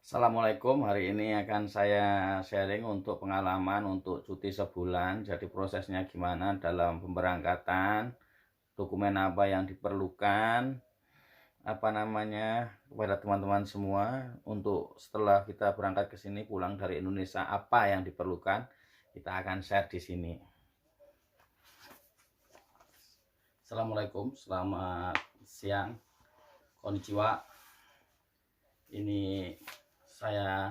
Assalamualaikum, hari ini akan saya sharing untuk pengalaman untuk cuti sebulan. Jadi prosesnya gimana dalam pemberangkatan, dokumen apa yang diperlukan, apa namanya kepada teman-teman semua untuk setelah kita berangkat ke sini pulang dari Indonesia apa yang diperlukan, kita akan share di sini. Assalamualaikum, selamat siang, konnichiwa. Ini saya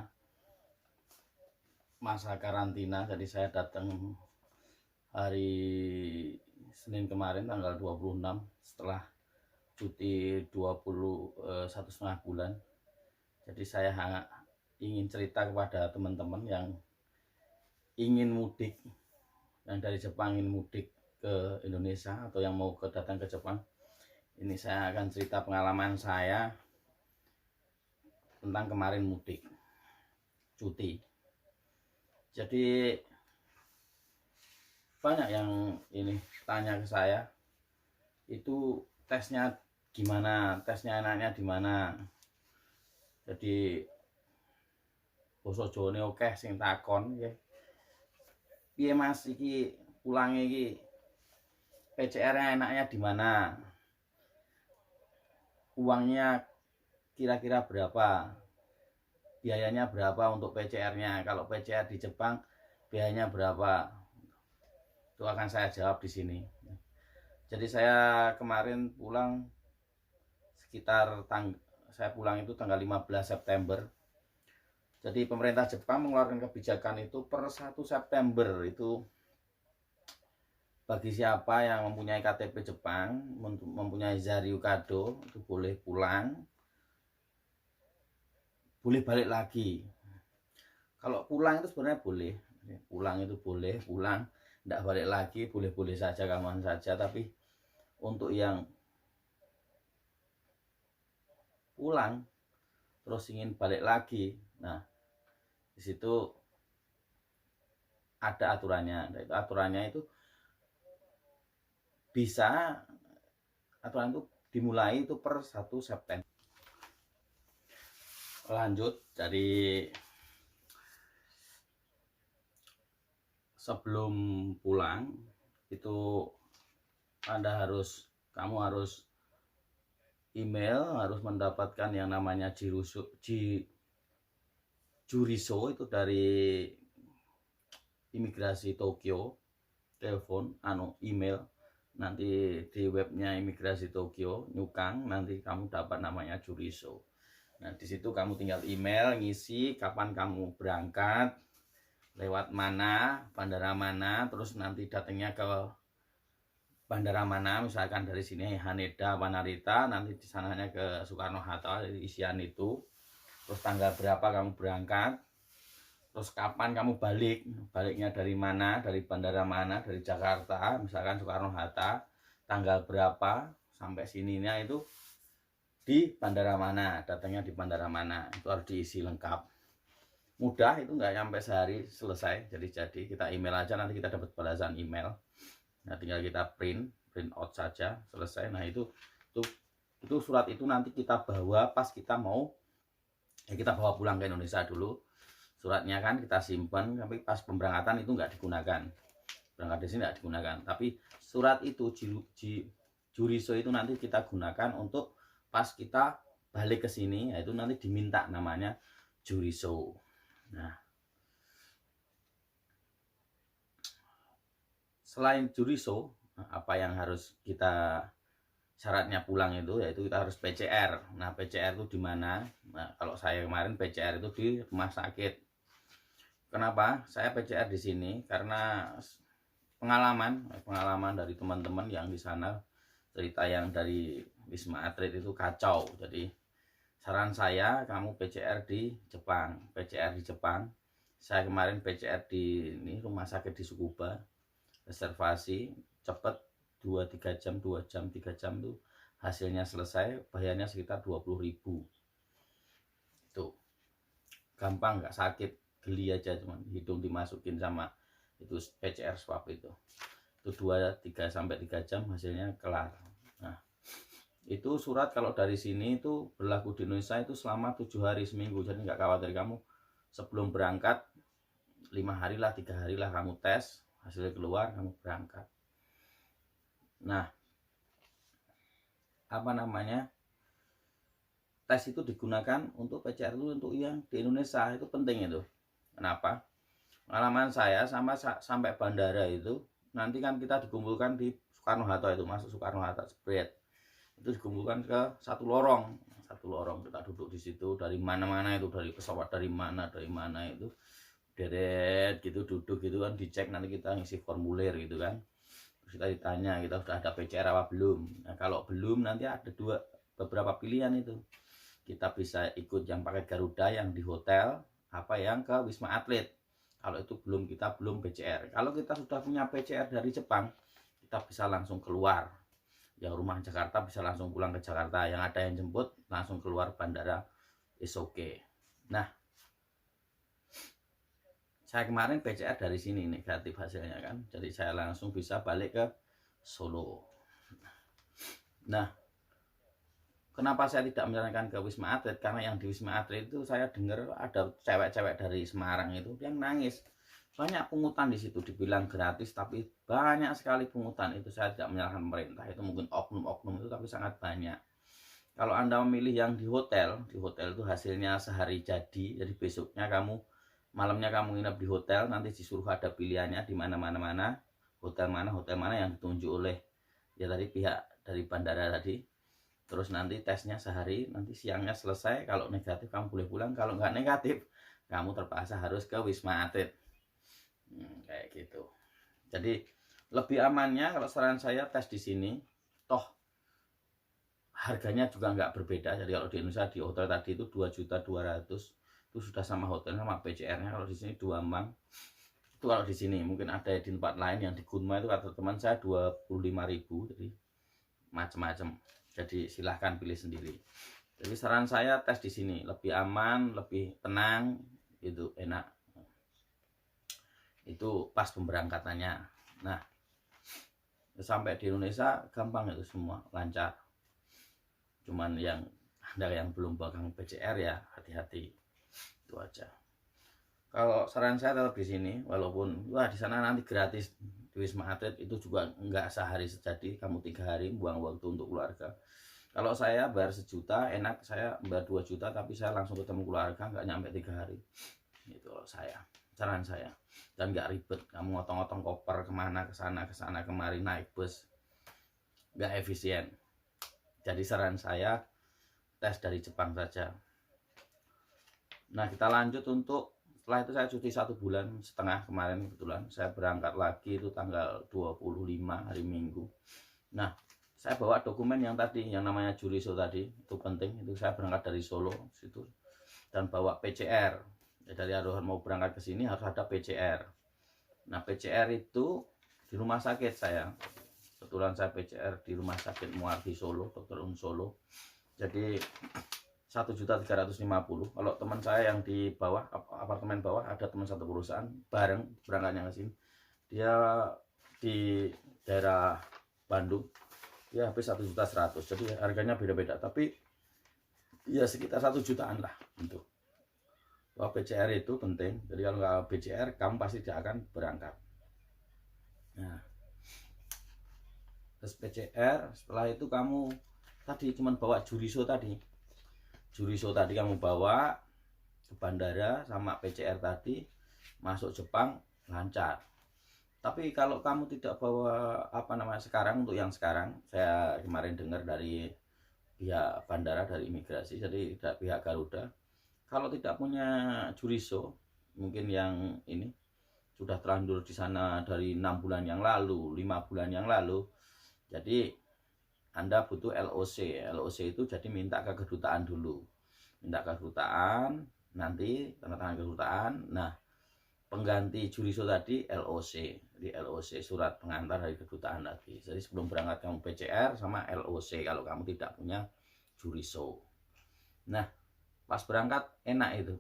masa karantina, jadi saya datang hari Senin kemarin tanggal 26 setelah cuti 1,5 bulan. Jadi saya ingin cerita kepada teman-teman yang ingin mudik, yang dari Jepang ingin mudik ke Indonesia atau yang mau datang ke Jepang. Ini saya akan cerita pengalaman saya tentang kemarin mudik cuti. Jadi banyak yang ini tanya ke saya, itu tesnya gimana, tesnya enaknya di mana. Jadi basa Jawane akeh sing takon nggih. Piye Mas iki pulange iki PCR-nya enaknya di mana? Uangnya kira-kira berapa? Biayanya berapa untuk PCR-nya? Kalau PCR di Jepang biayanya berapa? Itu akan saya jawab di sini. Jadi saya kemarin pulang saya pulang itu tanggal 15 September. Jadi pemerintah Jepang mengeluarkan kebijakan itu per 1 September itu bagi siapa yang mempunyai KTP Jepang, mempunyai Zaryukado itu boleh pulang, boleh balik lagi. Kalau pulang itu sebenarnya boleh, pulang itu boleh, pulang tidak balik lagi, boleh-boleh saja, kapan saja. Tapi untuk yang pulang terus ingin balik lagi, nah di situ ada aturannya. Nah, itu aturannya itu bisa, aturan itu dimulai itu per 1 September. Lanjut dari sebelum pulang itu kamu harus email, harus mendapatkan yang namanya juriso itu dari imigrasi Tokyo, telepon email, nanti di webnya imigrasi Tokyo nyukang, nanti kamu dapat namanya juriso. Nah di situ kamu tinggal email, ngisi kapan kamu berangkat, lewat mana, bandara mana, terus nanti datangnya ke bandara mana, misalkan dari sini Haneda, Narita, nanti di sananya ke Soekarno Hatta, isian itu. Terus tanggal berapa kamu berangkat, terus kapan kamu baliknya dari mana, dari bandara mana, dari Jakarta, misalkan Soekarno Hatta, tanggal berapa sampai sininya itu di bandara mana, datangnya di bandara mana, itu harus diisi lengkap. Mudah, itu nggak sampai sehari selesai. Jadi kita email aja, nanti kita dapat balasan email. Nah tinggal kita print out saja, selesai. Nah itu surat itu nanti kita bawa pas kita mau kita bawa pulang ke Indonesia dulu. Suratnya kan kita simpan, tapi pas pemberangkatan itu nggak digunakan. Berangkat di sini nggak digunakan. Tapi surat itu juriso itu nanti kita gunakan untuk pas kita balik ke sini, yaitu nanti diminta namanya juriso. Nah, selain juriso, apa yang harus kita syaratnya pulang itu, yaitu kita harus PCR. Nah PCR itu di mana? Nah kalau saya kemarin PCR itu di rumah sakit. Kenapa saya PCR di sini? Karena pengalaman dari teman-teman yang di sana, cerita yang dari Wisma Atlet itu kacau. Jadi saran saya kamu PCR di Jepang. PCR di Jepang. Saya kemarin PCR di ini rumah sakit di Tsukuba, reservasi cepet 2-3 jam, 2 jam 3 jam tuh hasilnya selesai, bayarnya sekitar 20.000. Tuh gampang, nggak sakit, geli aja, cuman hidung dimasukin sama itu PCR swab itu 2-3 sampai 3 jam hasilnya kelar. Nah Itu surat kalau dari sini itu berlaku di Indonesia itu selama 7 hari seminggu. Jadi nggak khawatir kamu sebelum berangkat 5 hari lah, 3 hari lah kamu tes, hasilnya keluar kamu berangkat. Nah, apa namanya, tes itu digunakan untuk PCR itu untuk yang di Indonesia, itu penting itu. Kenapa? Pengalaman saya sampai bandara itu, nanti kan kita dikumpulkan di Soekarno-Hatta, itu masuk Soekarno-Hatta spread, itu dikumpulkan ke satu lorong kita duduk di situ, dari mana-mana itu, dari pesawat dari mana itu deret gitu, duduk gitu kan, dicek, nanti kita ngisi formulir gitu kan, terus kita ditanya kita sudah ada PCR apa belum. Nah kalau belum, nanti ada beberapa pilihan itu, kita bisa ikut yang pakai Garuda yang di hotel, apa yang ke Wisma Atlet. Kalau itu kita belum PCR. Kalau kita sudah punya PCR dari Jepang, kita bisa langsung keluar. Yang rumah Jakarta bisa langsung pulang ke Jakarta. Yang ada yang jemput langsung keluar bandara, is okay. Nah, saya kemarin PCR dari sini negatif hasilnya kan, jadi saya langsung bisa balik ke Solo. Nah, kenapa saya tidak menyarankan ke Wisma Atlet? Karena yang di Wisma Atlet itu saya dengar ada cewek-cewek dari Semarang itu yang nangis. Banyak pungutan di situ, dibilang gratis tapi banyak sekali pungutan. Itu saya tidak menyalahkan pemerintah, itu mungkin oknum-oknum itu, tapi sangat banyak. Kalau Anda memilih yang di hotel itu hasilnya sehari jadi besoknya malamnya kamu nginep di hotel, nanti disuruh ada pilihannya di mana hotel mana yang ditunjuk oleh ya tadi pihak dari bandara tadi. Terus nanti tesnya sehari, nanti siangnya selesai, kalau negatif kamu boleh pulang, kalau nggak negatif kamu terpaksa harus ke Wisma Atlet. Kayak gitu. Jadi lebih amannya kalau saran saya tes di sini, toh harganya juga nggak berbeda. Jadi kalau di Indonesia di hotel tadi itu 2.200.000 itu sudah sama hotel sama PCR-nya. Kalau di sini 2 mang. Itu kalau di sini, mungkin ada di tempat lain yang di Gunma itu kata teman saya 25.000. Jadi macam-macam. Jadi silahkan pilih sendiri. Jadi saran saya tes di sini lebih aman, lebih tenang, itu enak. Itu pas pemberangkatannya. Nah, sampai di Indonesia gampang itu semua, lancar. Cuman yang Anda yang belum pegang PCR ya hati-hati. Itu aja. Kalau saran saya tetap di sini, walaupun di sana nanti gratis di Wisma Atlet, itu juga nggak sehari sejadi, kamu 3 hari buang waktu untuk keluarga. Kalau saya bayar 1 juta enak, saya bayar 2 juta tapi saya langsung ketemu keluarga, nggak nyampe 3 hari. Itu saya, saran saya. Dan nggak ribet, kamu ngotong-ngotong koper kemana, kesana kemari, naik bus, nggak efisien. Jadi saran saya tes dari Jepang saja. Nah, kita lanjut untuk setelah itu saya cuti 1,5 bulan kemarin, kebetulan saya berangkat lagi itu tanggal 25 hari Minggu. Nah, saya bawa dokumen yang tadi, yang namanya Juriso tadi, itu penting. Itu saya berangkat dari Solo situ dan bawa PCR. Ya, dari Arohan mau berangkat ke sini harus ada PCR. Nah, PCR itu di rumah sakit saya. Kebetulan saya PCR di rumah sakit Muardi Solo, Dr. Solo. Jadi 1.350.000. Kalau teman saya yang di bawah, apartemen bawah, ada teman satu perusahaan bareng berangkatnya ke sini. Dia di daerah Bandung, dia habis 1.100.000. Jadi harganya beda-beda, tapi ya sekitar 1 jutaan lah untuk. Bahwa PCR itu penting. Jadi kalau nggak PCR, kamu pasti tidak akan berangkat. Nah, tes PCR, setelah itu kamu tadi cuma bawa Juriso tadi kamu bawa ke bandara sama PCR tadi, masuk Jepang lancar. Tapi kalau kamu tidak bawa sekarang, untuk yang sekarang saya kemarin dengar dari pihak bandara, dari imigrasi, jadi dari pihak Garuda, kalau tidak punya Juriso, mungkin yang ini sudah terlanjur di sana dari 6 bulan yang lalu, 5 bulan yang lalu, jadi Anda butuh LOC. LOC itu jadi minta ke kedutaan dulu. Minta ke kedutaan, nanti tanda tangan kedutaan. Nah, pengganti Juriso tadi LOC. Jadi LOC, surat pengantar dari kedutaan tadi. Jadi sebelum berangkat kamu PCR sama LOC kalau kamu tidak punya Juriso. Nah, pas berangkat enak itu.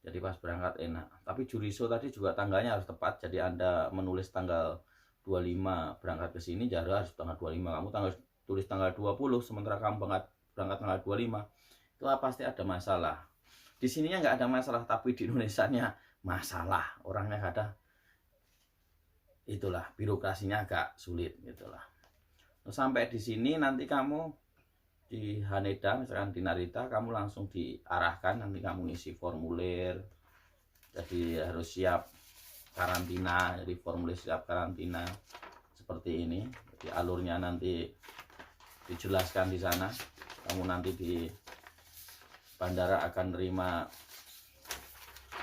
Jadi pas berangkat enak. Tapi Juriso tadi juga tanggalnya harus tepat. Jadi Anda menulis tanggal 25 berangkat ke sini, jadi harus tanggal 25. Kamu tanggal tulis tanggal 20 sementara kamu berangkat tanggal 25, itu pasti ada masalah. Di sininya nggak ada masalah, tapi di Indonesianya masalah, orangnya nggak ada. Itulah birokrasinya agak sulit gitulah. Sampai di sini nanti kamu di Haneda, misalkan di Narita, kamu langsung diarahkan, nanti kamu isi formulir. Jadi harus siap karantina, jadi formulir siap karantina seperti ini. Jadi alurnya nanti dijelaskan di sana. Kamu nanti di bandara akan nerima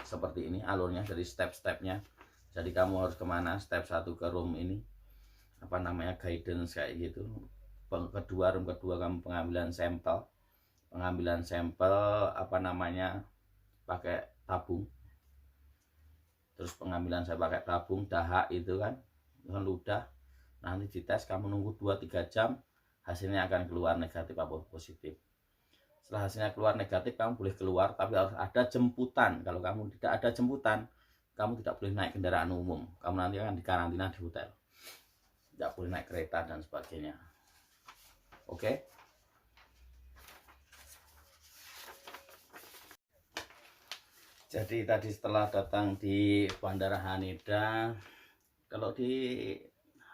seperti ini alurnya, dari step-stepnya. Jadi kamu harus kemana, step 1 ke room ini, apa namanya, guidance kayak gitu. Room kedua kamu pengambilan sampel apa namanya, pakai tabung. Terus pengambilan saya pakai tabung dahak itu kan, ludah. Nanti dites, kamu nunggu 2-3 jam, hasilnya akan keluar negatif apa positif. Setelah hasilnya keluar negatif, kamu boleh keluar, tapi harus ada jemputan. Kalau kamu tidak ada jemputan, kamu tidak boleh naik kendaraan umum. Kamu nanti akan dikarantina di hotel. Tidak boleh naik kereta dan sebagainya. Oke? Jadi tadi setelah datang di Bandara Haneda, kalau di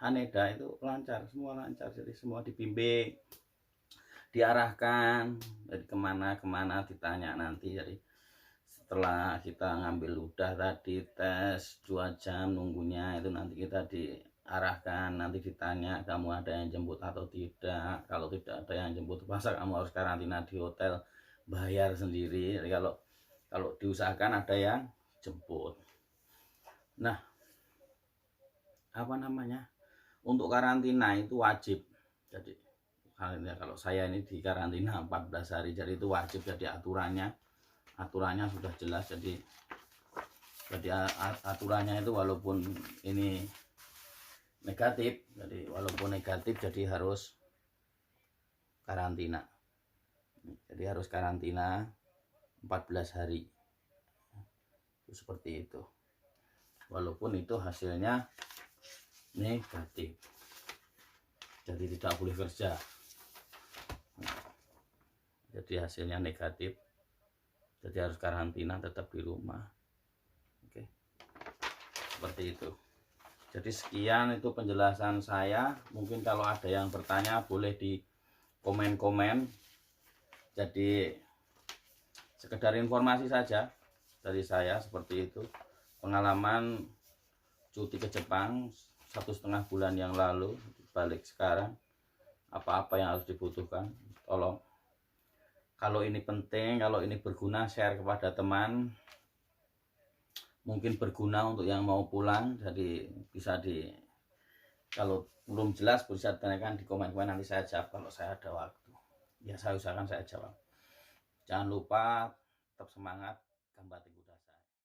Haneda itu lancar, semua lancar. Jadi semua dibimbing, diarahkan dari kemana ditanya nanti. Jadi setelah kita ngambil ludah tadi, tes 2 jam nunggunya, itu nanti kita diarahkan, nanti ditanya kamu ada yang jemput atau tidak. Kalau tidak ada yang jemput, masa kamu harus karantina di hotel, bayar sendiri. Jadi kalau diusahakan ada yang jemput. Nah, apa namanya, untuk karantina itu wajib. Jadi kalau saya ini di karantina 14 hari, jadi itu wajib. Jadi aturannya sudah jelas. Jadi aturannya itu walaupun ini negatif, jadi walaupun negatif jadi harus karantina. Jadi harus karantina 14 hari. Itu seperti itu. Walaupun itu hasilnya negatif. Jadi tidak boleh kerja. Jadi hasilnya negatif. Jadi harus karantina, tetap di rumah. Oke. Seperti itu. Jadi sekian itu penjelasan saya. Mungkin kalau ada yang bertanya boleh di komen-komen. Jadi sekedar informasi saja dari saya seperti itu. Pengalaman cuti ke Jepang 1,5 bulan yang lalu, balik sekarang, apa-apa yang harus dibutuhkan, tolong. Kalau ini penting, kalau ini berguna, share kepada teman. Mungkin berguna untuk yang mau pulang. Jadi bisa kalau belum jelas bisa ditanyakan di komen-komen, nanti saya jawab kalau saya ada waktu. Ya saya usahakan saya jawab. Jangan lupa tetap semangat, gambar